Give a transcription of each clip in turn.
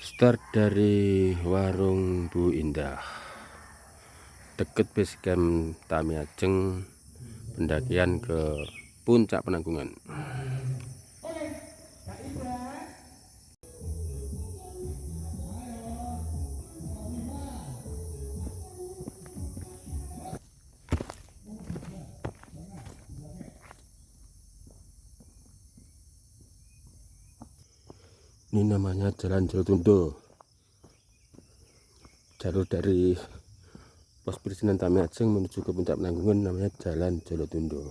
Start dari warung Bu Indah, deket base camp Tamiajeng, pendakian ke puncak Penanggungan. Ini namanya Jalan Jolotundo, jalur dari pos perizinan Tamiajeng menuju ke puncak Penanggungan namanya Jalan Jolotundo.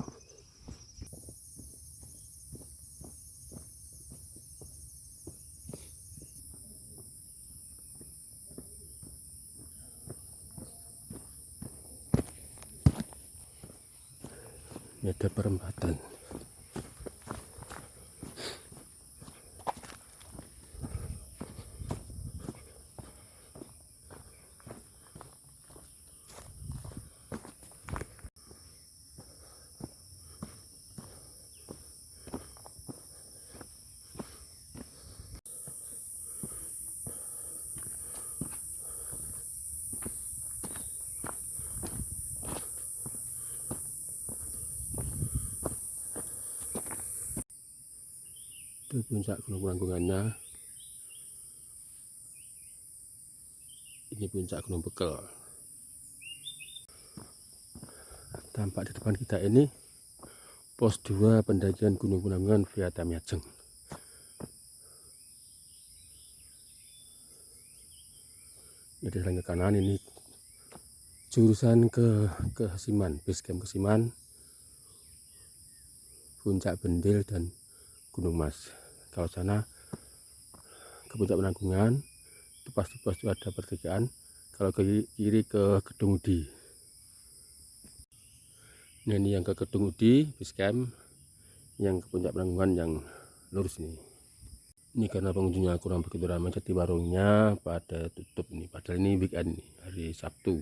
Ini ada perempatan. Itu puncak Gunung Penanggungannya. Ini puncak Gunung Bekel. Tampak di depan kita ini pos 2 pendakian Gunung Penanggungan via Tamiajeng. Ini di ke kanan, ini jurusan ke Kesiman, base camp Kesiman, puncak Bendil dan Gunung Mas. Kalau sana ke puncak Penanggungan, itu pasti ada pertigaan. Kalau ke kiri ke Gedung Udi. Nah, ini yang ke Gedung Udi base camp, yang ke puncak Penanggungan yang lurus ini. Ini karena pengunjungnya kurang begitu ramai, jadi warungnya pada tutup nih. Padahal ini weekend nih, hari Sabtu.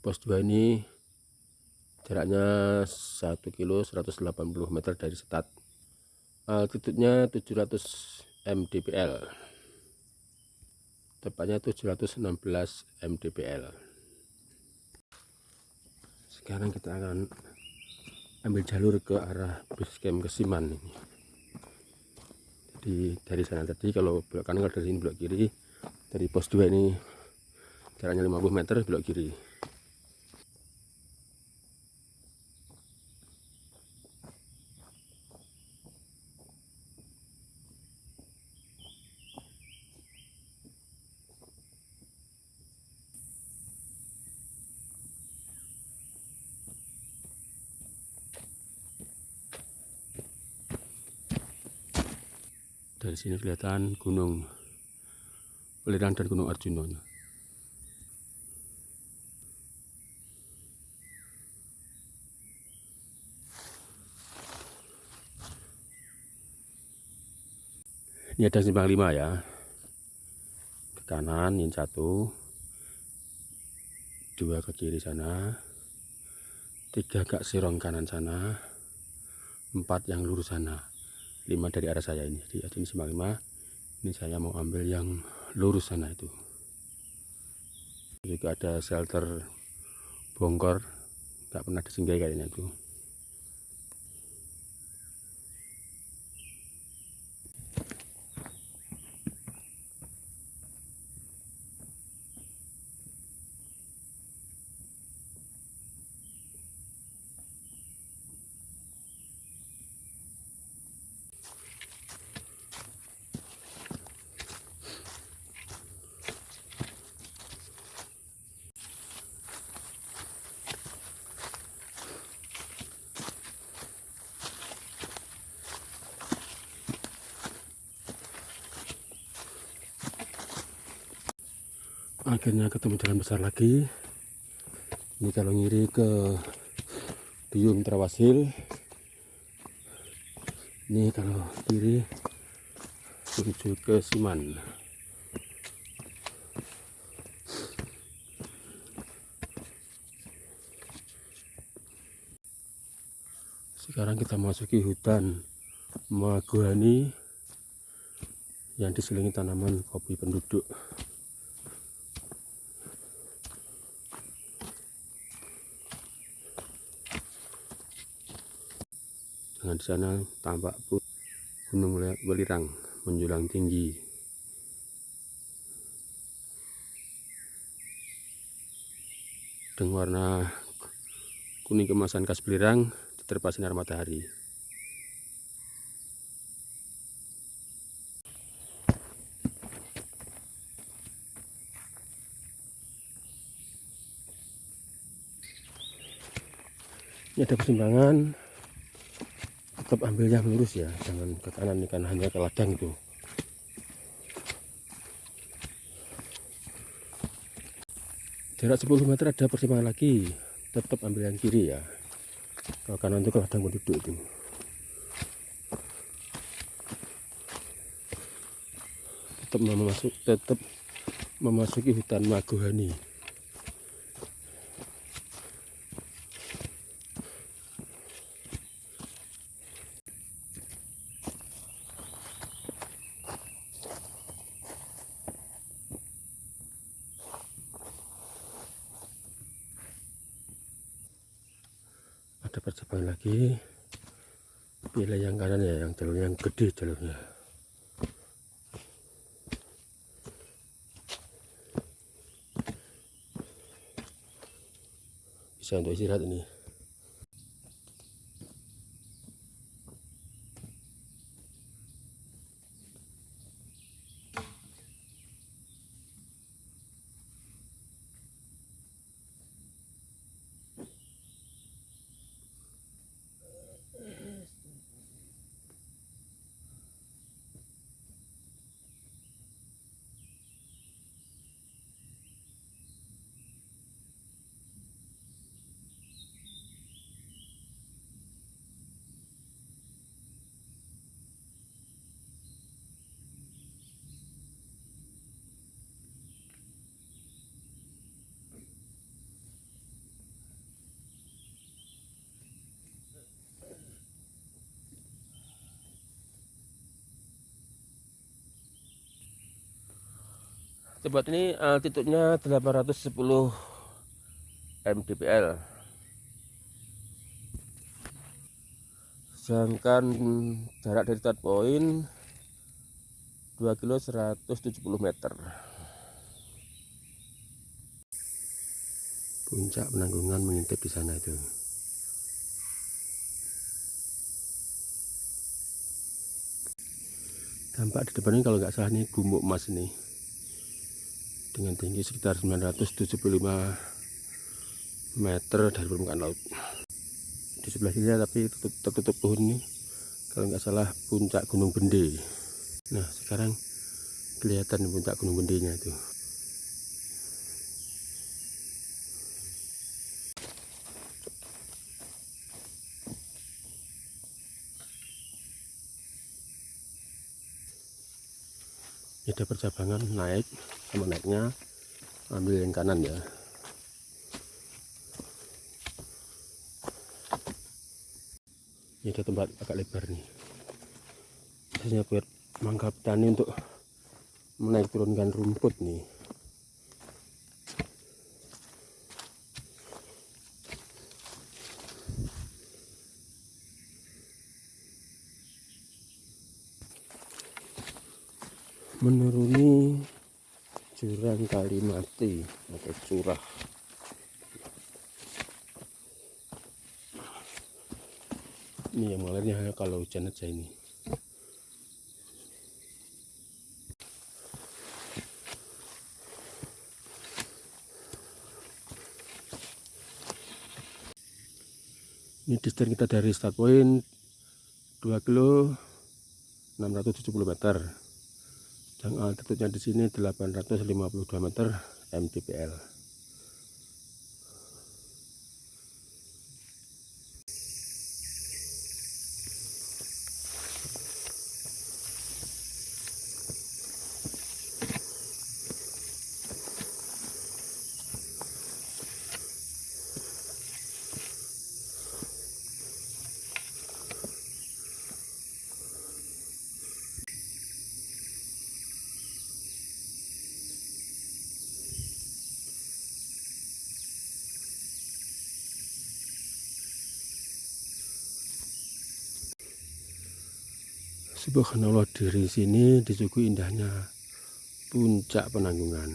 Pos 2 ini jaraknya 1 kilo 180 meter dari start. Altitude-nya 700 mdpl, tepatnya 716 mdpl. Sekarang kita akan ambil jalur ke arah base camp Kesiman ini. Jadi dari sana tadi kalau belok kanan, kalau dari sini belok kiri. Dari pos 2 ini jaraknya 50 meter belok kiri. Dari sini kelihatan Gunung Welirang dan Gunung Arjuna. Ini ada simpang 5 ya. Ke kanan ini 1, 2 ke kiri sana, 3 ke sirong kanan sana, 4 yang lurus sana, 5 dari arah saya ini. Jadi ini simpang 5. Ini saya mau ambil yang lurus sana itu. Juga ada shelter bongkor, nggak pernah disinggahi kayaknya itu. Akhirnya ketemu jalan besar lagi. Ini kalau ngiri ke Duyung Trawasil, ini kalau kiri menuju ke Siman. Sekarang kita masuki hutan mahagoni yang diselilingi tanaman kopi penduduk. Dan di sana tampak Gunung Welirang menjulang tinggi. Dengan warna kuning kemasan khas Welirang diterpa sinar matahari. Ini ada persimpangan, tetap ambilnya lurus ya, jangan ke kanan, ikan hanya ke ladang itu. Jarak 10 meter ada persimpangan lagi, tetap ambil yang kiri ya, ke kanan itu ke ladang penduduk itu. Tetap memasuki hutan mahagoni. Ada percepatan lagi, pilih yang kanan ya, yang jalur yang gede jalurnya. Bisa untuk istirahat ini. Tempat ini altitudenya 810 mdpl. Sedangkan jarak dari start point 2 kilo 170 meter. Puncak Penanggungan mengintip di sana itu. Tampak di depan ini kalau nggak salah ini Gumuk Emas ini, dengan tinggi sekitar 975 meter dari permukaan laut. Di sebelah kiri tapi tertutup pohon ini, kalau nggak salah puncak Gunung Bende. Nah sekarang kelihatan puncak Gunung Bendenya itu. Ini ada percabangan naik, sama naiknya ambil yang kanan ya. Ini ada tempat agak lebar nih, biasanya buat mangga petani untuk menaik turunkan rumput nih. Menuruni jurang Kalimati atau curah. Ini yang mengalirnya hanya kalau hujan aja ini. Ini distance kita dari start point 2 kilo 670 meter. Dan altitudenya di sini 852 meter mdpl. Subhanallah, di sini disuguhi indahnya puncak Penanggungan.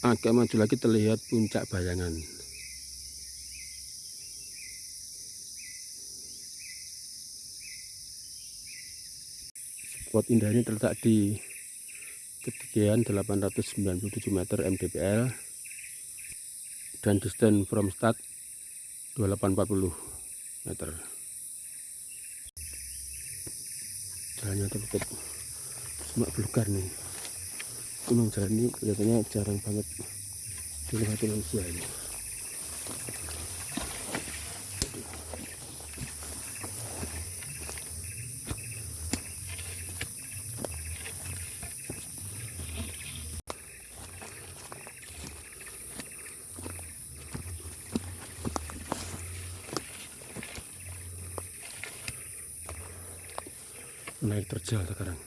Agak maju lagi terlihat puncak Bayangan. Spot indah ini terletak di ketinggian 897 meter mdpl dan distance from start 2840 meter. Jalannya tertutup semak belukar nih. Memang jalan ini kelihatannya jarang banget dilewati manusia ini. Naik terjal sekarang.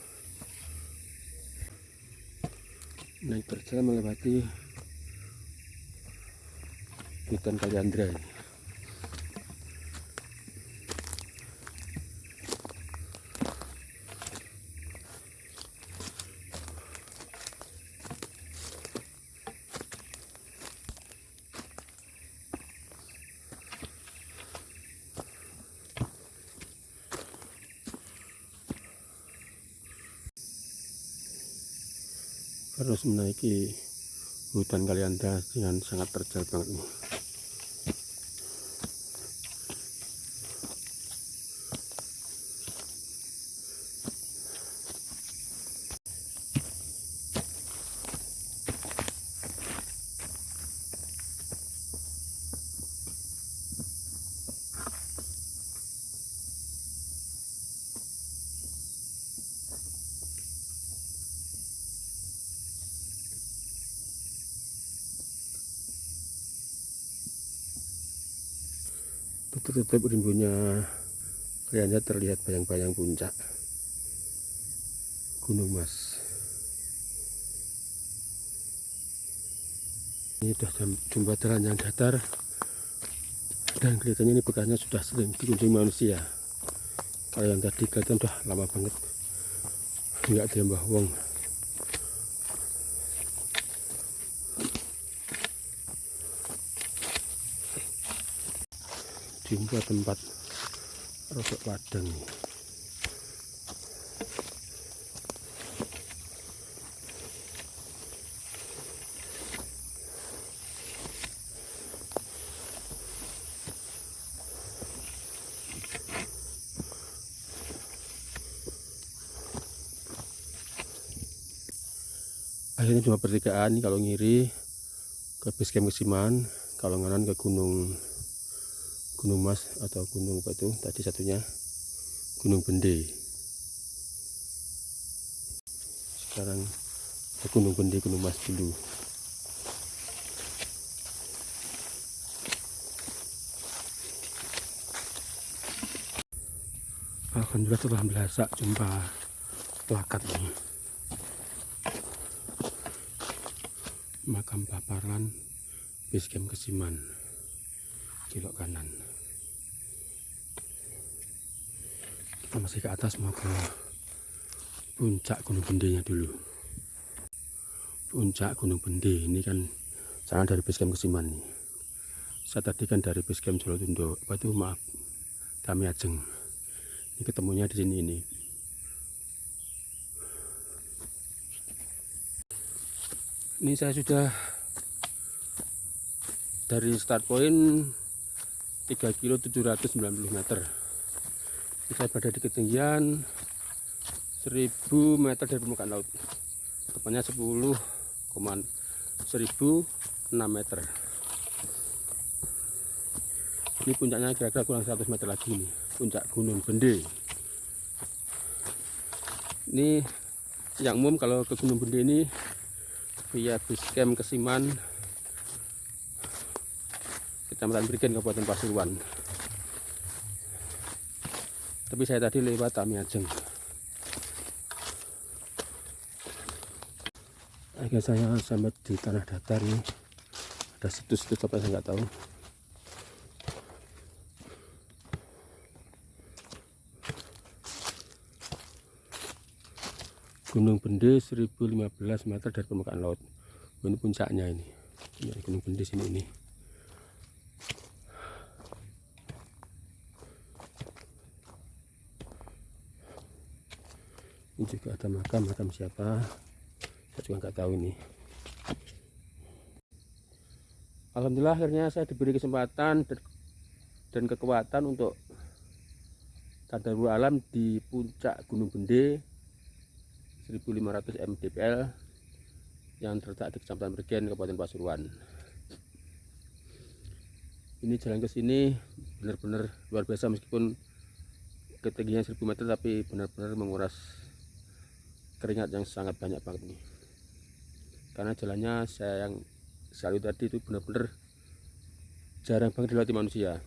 Naik terjal melewati hutan Kaliandra ini. Harus menaiki hutan Kaliandra dengan sangat terjal banget nih. Tutup rimbunnya Kaliandra terlihat bayang-bayang puncak Gunung Mas. Ini sudah jembatan yang datar dan kelihatannya ini bekasnya sudah sering dikunjungi manusia. Kalau yang tadi kelihatan udah lama banget nggak diambah wong. Jumpa tempat rodok padang. Akhirnya cuma pertigaan, kalau ngiri ke base camp Kesiman, kalau nganan ke Gunung Mas atau gunung apa itu tadi satunya, Gunung Bende. Sekarang ke Gunung Bende, Gunung Mas dulu. Alhamdulillah telah berhasil jumpa plakat ini. Makam Paparan, base camp Kesiman, belok kanan. Kita masih ke atas, mau ke puncak Gunung Bendenya dulu. Puncak Gunung Bende ini kan sana dari base camp Kesiman nih. Saya tadi kan dari base camp Jolotundo, Tami Ajeng. Ini ketemunya di sini ini. Ini saya sudah dari start point 3 kilo 790 meter. Ini saya berada di ketinggian 1000 meter dari permukaan laut. Tepatnya 10,6 meter. Ini puncaknya kira-kira kurang 100 meter lagi nih, puncak Gunung Bende. Ini yang umum kalau ke Gunung Bende ini via base camp Kesiman, Kecamatan Prigen, Kabupaten Pasuruan. Tapi saya tadi lewat Tami Ajeng. Akhirnya saya sampai di tanah datar nih. Ada situs-situs apa saya nggak tahu. Gunung Bende 1015 meter dari permukaan laut. Ini puncaknya ini. Ini Gunung Bende sini ini. Ini juga ada makam siapa? Saya juga nggak tahu ini. Alhamdulillah akhirnya saya diberi kesempatan dan kekuatan untuk tadarus alam di puncak Gunung Bende 1500 mdpl yang terletak di Kecamatan Mregen, Kabupaten Pasuruan. Ini jalan ke sini benar-benar luar biasa, meskipun ketinggian 1000 meter tapi benar-benar menguras keringat yang sangat banyak banget nih. Karena jalannya saya yang salju tadi itu benar-benar jarang banget dilewati manusia.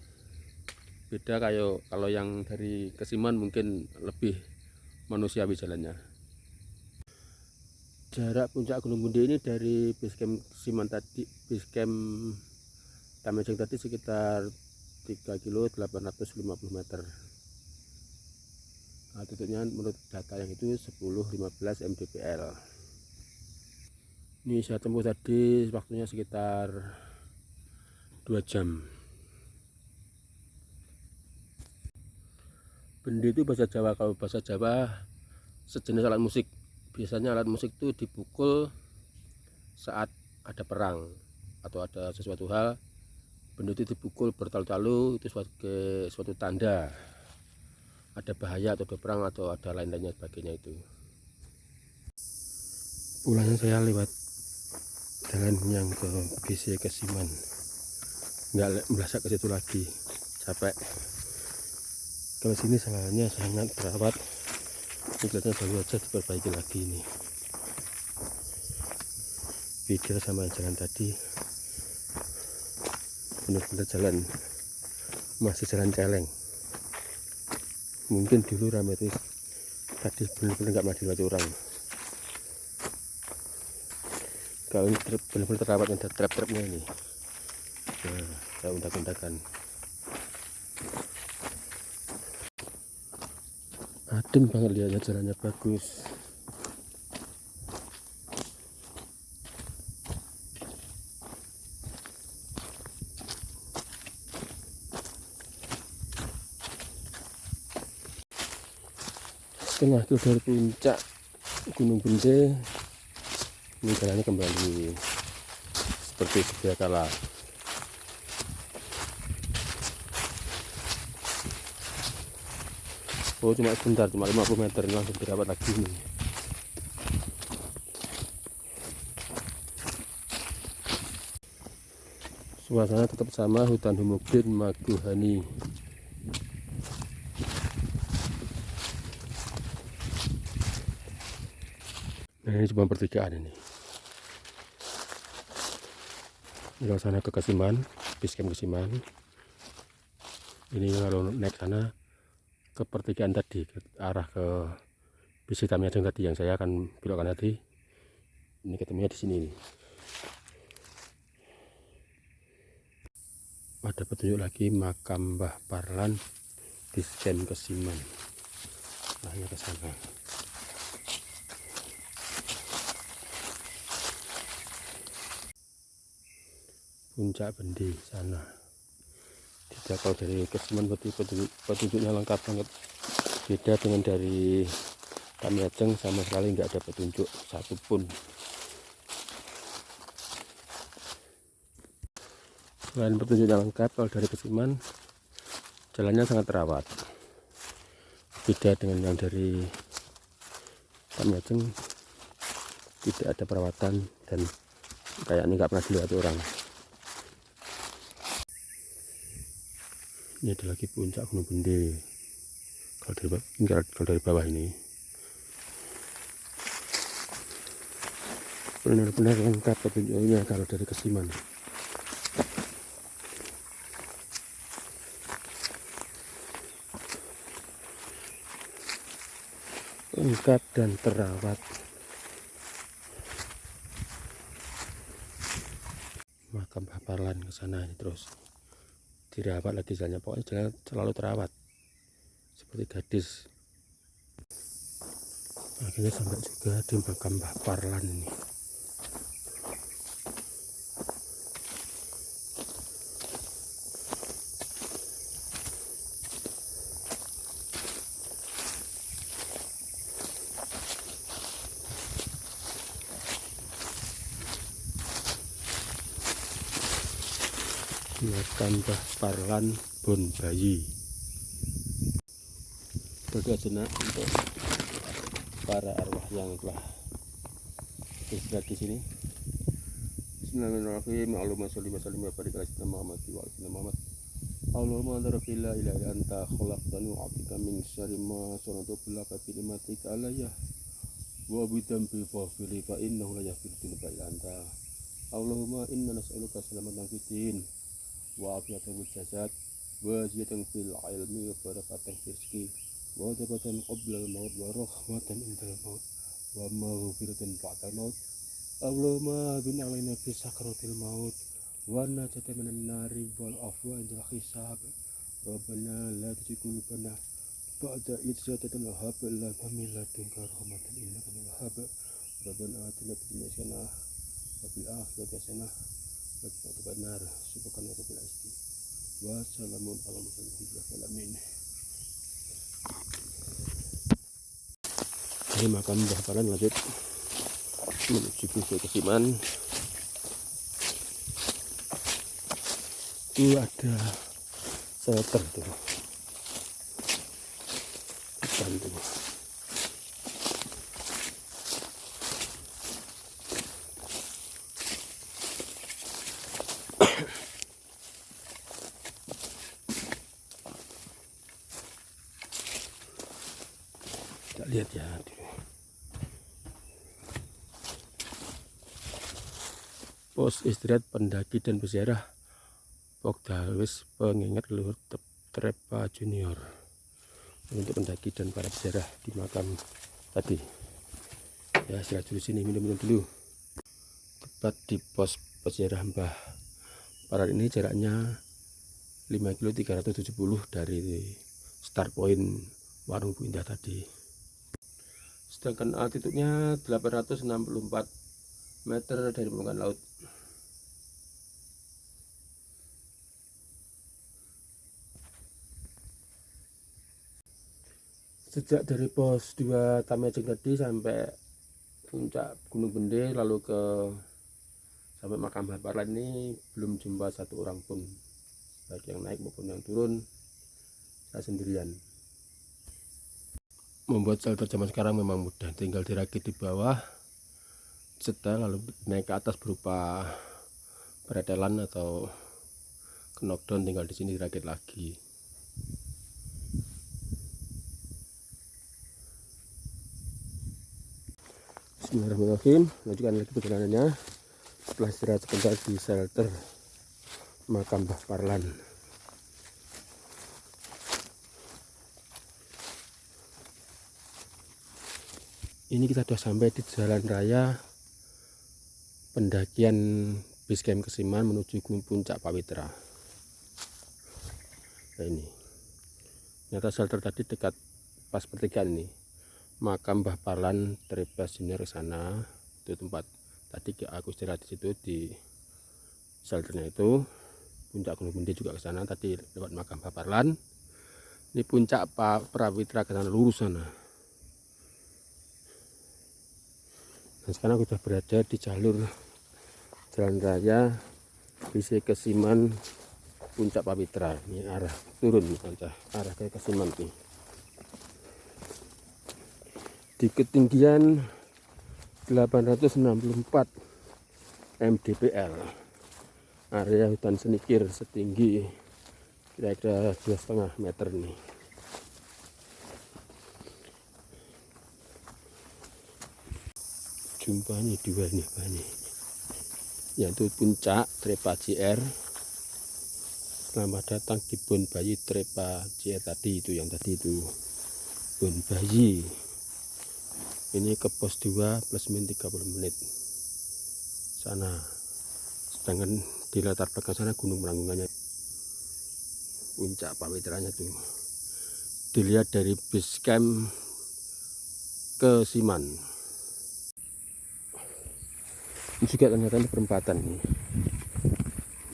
Beda kayak kalau yang dari Kesiman mungkin lebih manusiawi jalannya. Jarak puncak Gunung Bende ini dari basecamp Kesiman tadi, basecamp Tamejeng tadi sekitar 3 km 850 meter. Nah, tutupnya menurut data yang itu 10-15 mdpl. Ini saya tempuh tadi waktunya sekitar 2 jam. Bende itu bahasa Jawa. Kalau bahasa Jawa sejenis alat musik. Biasanya alat musik itu dipukul saat ada perang atau ada sesuatu hal. Bende itu dipukul bertalu-talu, itu sebagai suatu tanda ada bahaya atau ada perang atau ada lain-lainnya sebagainya itu. Pulangnya saya lewat jalan yang ke BC Kesiman, nggak melasak ke situ lagi, capek. Kalau sini salahnya sangat terawat, ini kelihatan baru aja diperbaiki lagi ini. Beda sama jalan tadi, benar-benar jalan masih jalan celeng. Mungkin dulu ramai itu tadi benar-benar nggak pernah dilewati orang. Kalau ini benar-benar terawat, ada trap-trapnya ini. Nah, saya undak-undakan. Adem banget lihatnya, jalannya bagus. Setengah kilo dari puncak Gunung Bende, ini jalannya kembali seperti sedia kala. Oh, cuma sebentar, cuma 50 meter langsung dirawat lagi nih. Suasana tetap sama, hutan homogen Magohani. Nah, ini cuma pertigaan ini. Ini sana ke Kesiman, basecamp Kesiman. Ini kalau naik sana ke pertigaan tadi, ke arah ke BC Tamejeng tadi yang saya akan belokkan tadi. Ini ketemunya di sini nih. Ada petunjuk lagi makam Mbah Parlan basecamp Kesiman. Arahnya ke sana. Puncak Bende sana. Tidak, kalau dari Kesiman petunjuknya lengkap banget. Beda dengan dari Tamejeng, sama sekali nggak ada petunjuk satupun. Selain petunjuknya lengkap, kalau dari Kesiman jalannya sangat terawat. Beda dengan yang dari Tamejeng, tidak ada perawatan dan kayaknya nggak pernah dilewati orang. Ini ada lagi puncak Gunung Bende. Kalau dari bawah ini benar-benar lengkap petunjuknya kalau dari Kesiman. Lengkap dan terawat. makam Baparlan ke sana ini, terus dirawat lagi jalannya, pokoknya jalan selalu terawat seperti gadis. Akhirnya sampai juga di makam Baparlan ini. Makam Baparlan Bon Bayi. Berdoa jenak untuk para arwah yang telah beristirahat di sini. Bismillahirrahmanirrahim. Allahumma sholli wa sallim wa barik ala sayyidina Muhammad wa ala sayyidina Muhammad. Allahumma anta rabbi la ilaha illa anta khalaqtani wa 'abduka min syarri ma sanatu bilaka bi ni'matika alayya wa bi dhanbi faghfirli fa innahu la yaghfiru dzunuba illa anta. Allahumma inna nas'aluka salamatan fid din wa afiyatan fil jasad wa ziyadatan fil ilmi wa barakatan fil rizqi wa tawbatan qabla al-maut wa rahmatan indal maut wa maghfiratan ba'da maut. Allahumma bin alaina fi sakratil maut wa najatan minan nari wal afwa indal hisab. Rabbana la tuzigh qulubana ba'da idh hadaytana wa hab lana min ladunka rahmatan innaka antal wahhab. Rabbana atina fid dunya hasanah wa fil akhirati hasanah wa qina adzabannar. Subhana rabbil izzati wa salamun alal mursalin. Ini makam Baparlan, lanjut menuju ke Kesiman. Itu ada shelter tuh, depan tuh. Kita lihat ya. Pos istirahat pendaki dan peziarah Pogdalwis pengingat leluhur Trepa Junior. Untuk pendaki dan para peziarah di makam tadi. Ya, istirahat dulu sini, minum-minum dulu. Tepat di pos peziarah Mbah Parlan ini jaraknya 5 km 370 dari start point warung Bu Indah tadi. Sedangkan altitudenya 864 meter dari permukaan laut. Sejak dari pos 2 Tamajeng tadi sampai puncak Gunung Bende, lalu sampai makam Baparlan ini belum jumpa satu orang pun, baik yang naik maupun yang turun. Saya sendirian. Membuat shelter zaman sekarang memang mudah, tinggal dirakit di bawah, setel lalu naik ke atas berupa pretelan atau knockdown, tinggal di sini dirakit lagi. Bismillahirrahmanirrahim. Lanjutkan lagi perjalanannya setelah istirahat sebentar di shelter makam Baparlan. Ini kita sudah sampai di jalan raya pendakian Basecamp Kesiman menuju puncak Pawitra. Nah, ini ternyata shelter tadi dekat pas pertigaan ini. Makam Mbah Parlan Trepa Junior sana, itu tempat tadi aku istirahat di situ di shelternya itu. Puncak Gunung Bende juga ke sana, tadi lewat makam Mbah Parlan. Ini puncak Pawitra ke sana, lurus sana. Nah, sekarang kita berada di jalur jalan raya Basecamp Kesiman puncak Pawitra. Ini arah turun, arah ke Kesiman nih. Di ketinggian 864 mdpl, area hutan senikir setinggi kira-kira 2,5 meter nih. Jumpa nih dua nih banyak, yaitu puncak Trepa JR. Selamat datang di Bon Bayi Trepa JR tadi, itu yang tadi itu Bon Bayi. Ini ke pos 2 plus min 30 menit sana. Sedangkan di latar belakang sana gunung penanggungannya, puncak Pawitrannya tuh dilihat dari base camp ke Siman. Ini juga ternyata ini perempatan nih,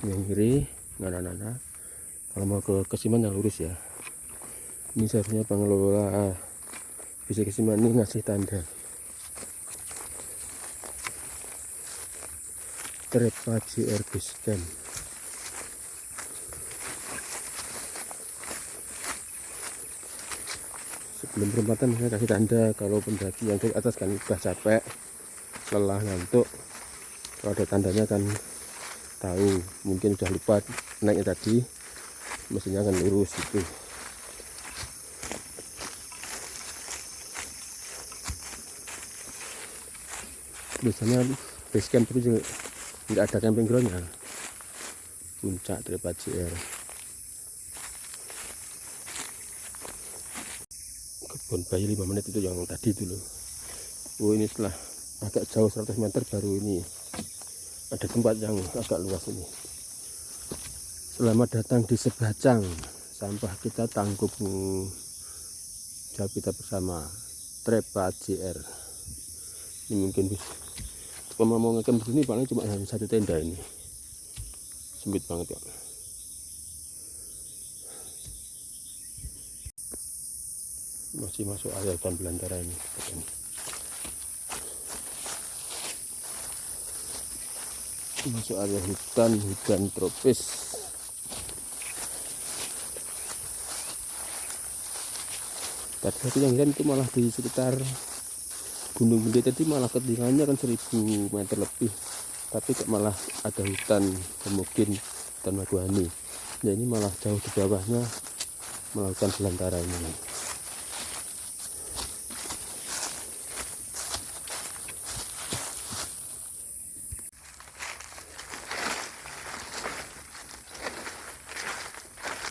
yang kiri nana. Kalau mau ke Siman yang lurus ya. Ini seharusnya pengelola bisa ke Siman ini ngasih tanda Trepa JR Base Camp. Sebelum perempatan saya kasih tanda kalau pendaki yang dari atas kan udah capek, lelah, ngantuk. Kalau ada tandanya kan tahu, mungkin udah lupa naiknya tadi, mestinya akan lurus gitu. Biasanya base camp itu juga nggak ada camping groundnya, puncak Trepa JR. Kebun bayi 5 menit itu yang tadi itu loh. Oh, ini setelah agak jauh 100 meter baru ini ada tempat yang agak luas ini. Selamat datang di Sebacang, sampah kita tanggung jawab kita bersama, Trepa JR. Ini mungkin bisa, kalau mau ngecamp di sini paling cuma hanya satu tenda, ini sempit banget ya. Masih masuk area hutan belantara ini. Masuk area hutan tropis. Tadi yang itu malah di sekitar Gunung Gede tadi malah ketinggiannya kan 1000 meter lebih, tapi kok malah ada hutan mungkin hutan Maduani. Nah ini malah jauh di bawahnya melakukan belantara ini.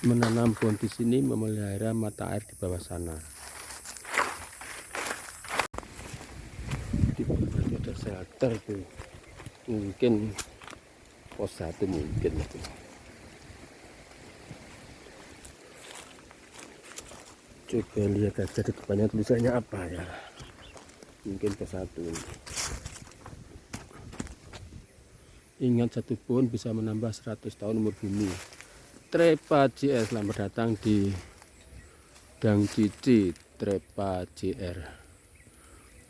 Menanam pohon di sini memelihara mata air di bawah sana. Di bawah itu ada shelter tuh, mungkin pos 1 mungkin itu. Coba lihat aja di depannya tulisannya apa ya, mungkin pos 1 ini. Ingat, satu pohon bisa menambah 100 tahun umur bumi. Trepa JR, selamat datang di Dang Cici. Trepa JR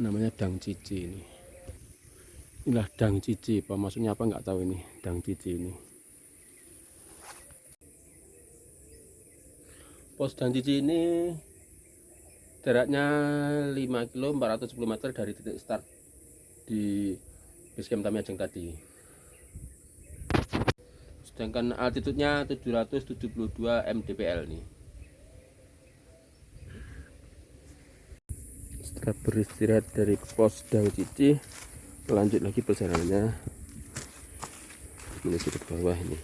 namanya Dang Cici ini. Inilah Dang Cici, apa maksudnya apa nggak tahu ini Dang Cici ini. Pos Dang Cici ini jaraknya 5 km 410 meter dari titik start di base camp Tamiajeng tadi. Sedangkan altitude-nya 772 mdpl nih. Setelah beristirahat dari pos Dang Cici, lanjut lagi perjalanannya menuju ke bawah ini.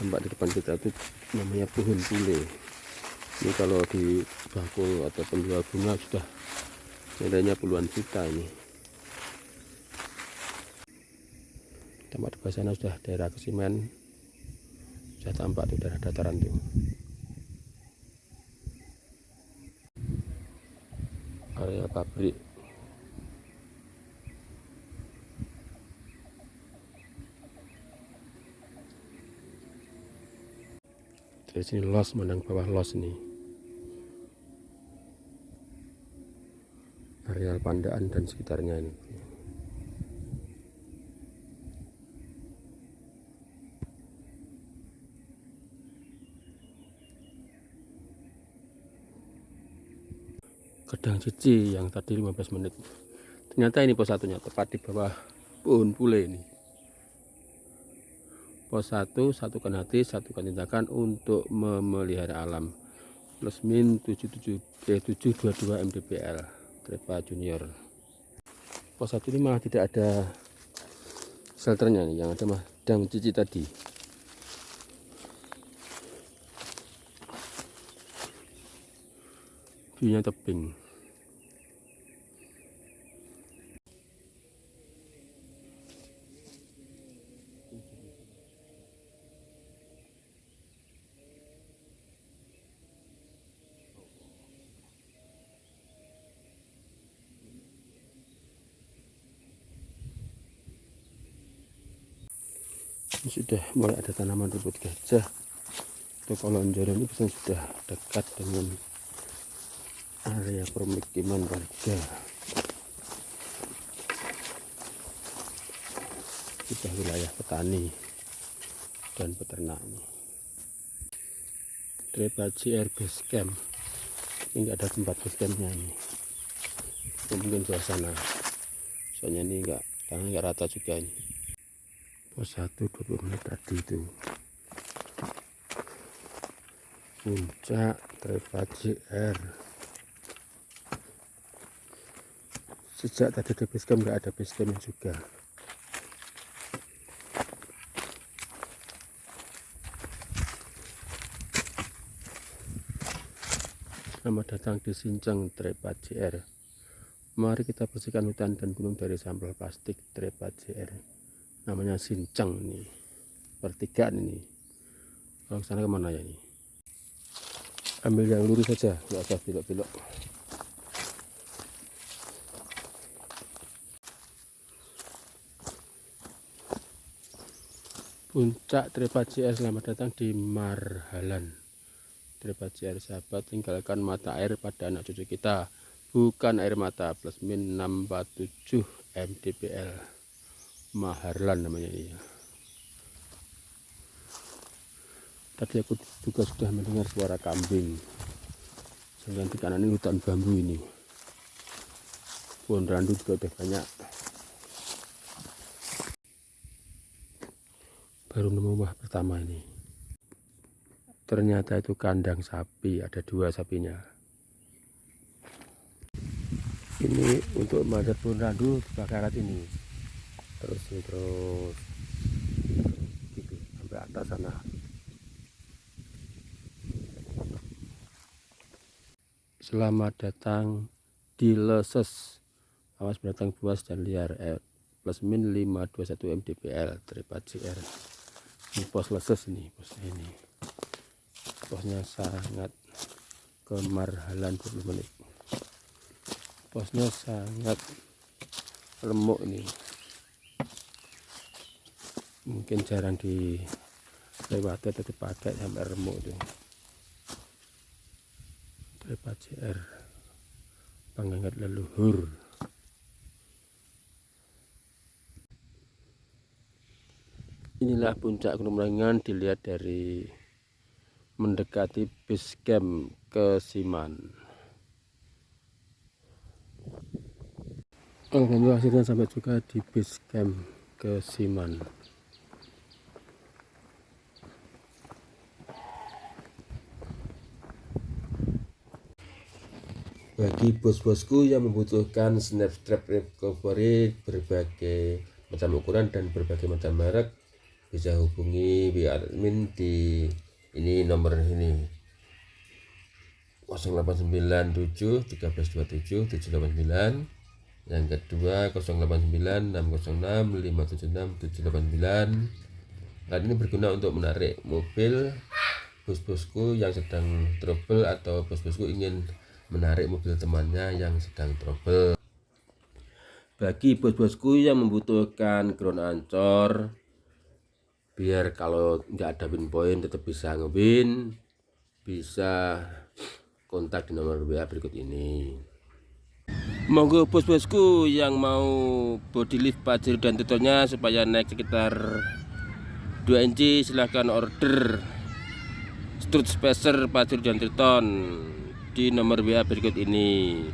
Tempat di depan kita itu namanya pohon pule. Ini kalau di bakul atau penjual bunga sudah nilainya puluhan juta ini. Tempat di bawah sana sudah daerah Kesimen, sudah tampak tuh daerah dataran tuh. Area pabrik. Dari sini los, menang bawah los nih. Areal Pandaan dan sekitarnya ini. Kedang Cici yang tadi 15 menit. Ternyata ini pos 1-nya tepat di bawah pohon pule ini. Pos 1, satukan hati, satukan tindakan untuk memelihara alam. Plus min 722 mdpl Trepa Junior. Pos 1 ini malah tidak ada shelternya nih, yang ada mah Dang Cici tadi. View-nya tebing. Ini sudah mulai ada tanaman rumput gajah. Toko Lonjoran ini bisa sudah dekat dengan area permukiman warga. Sudah wilayah petani dan peternak ini. Trepaci Air Base Camp. Ini nggak ada tempat base campnya ini. Mungkin suasana. Soalnya ini tanah nggak rata juga ini. Pos 1 20 menit tadi itu. Puncak Trepaci Air. Sejak tadi ada base camp nggak ada base campnya juga. Selamat datang di Sincang Trepaci Air. Mari kita bersihkan hutan dan gunung dari sampah plastik Trepaci Air. Namanya Sincang nih. Pertigaan ini. Kalau sana kemana ya ini? Ambil yang lurus saja, nggak usah belok-belok. Puncak Trepaci Air, selamat datang di Marhalan. Trepaci Air sahabat, tinggalkan mata air pada anak cucu kita, bukan air mata. Plus min 647 mdpl. Maharlan namanya ini. Tadi aku juga sudah mendengar suara kambing. Sedang di kanan ini hutan bambu ini. Pohon randu juga udah banyak. Baru nemu rumah pertama ini. Ternyata itu kandang sapi, ada 2 sapinya. Ini untuk manjat pohon randu dibakarat ini. Terus gitu sampai atas sana. Selamat datang di Leses. Awas binatang buas dan liar. Plus min 521 mdpl Trepaci Air. Ini pos Leses ini, posnya ini. Posnya sangat kemarhalan 20 menit. Posnya sangat remuk ini. Mungkin jarang dilewati atau dipakai sampai remuk itu. Trepaci Air, pengingat leluhur. Inilah puncak Gunung Merangan dilihat dari mendekati base camp Kesiman. Alhamdulillah hasilnya sampai juga di base camp Kesiman. Bagi bos-bosku yang membutuhkan snapstrap recovery berbagai macam ukuran dan berbagai macam merek, bisa hubungi WA admin di ini nomor ini 0897 1327 789. Yang kedua 089 606 576 789. Alat ini berguna untuk menarik mobil bos-bosku yang sedang trouble atau bos-bosku ingin menarik mobil temannya yang sedang trouble. Bagi bos-bosku yang membutuhkan ground ancor biar kalau nggak ada win point tetap bisa ngewin, bisa kontak di nomor WA berikut ini. Monggo bos-bosku yang mau body lift Pajero dan tutornya supaya naik sekitar 2 inci, silahkan order strut spacer Pajero dan Triton di nomor WA berikut ini.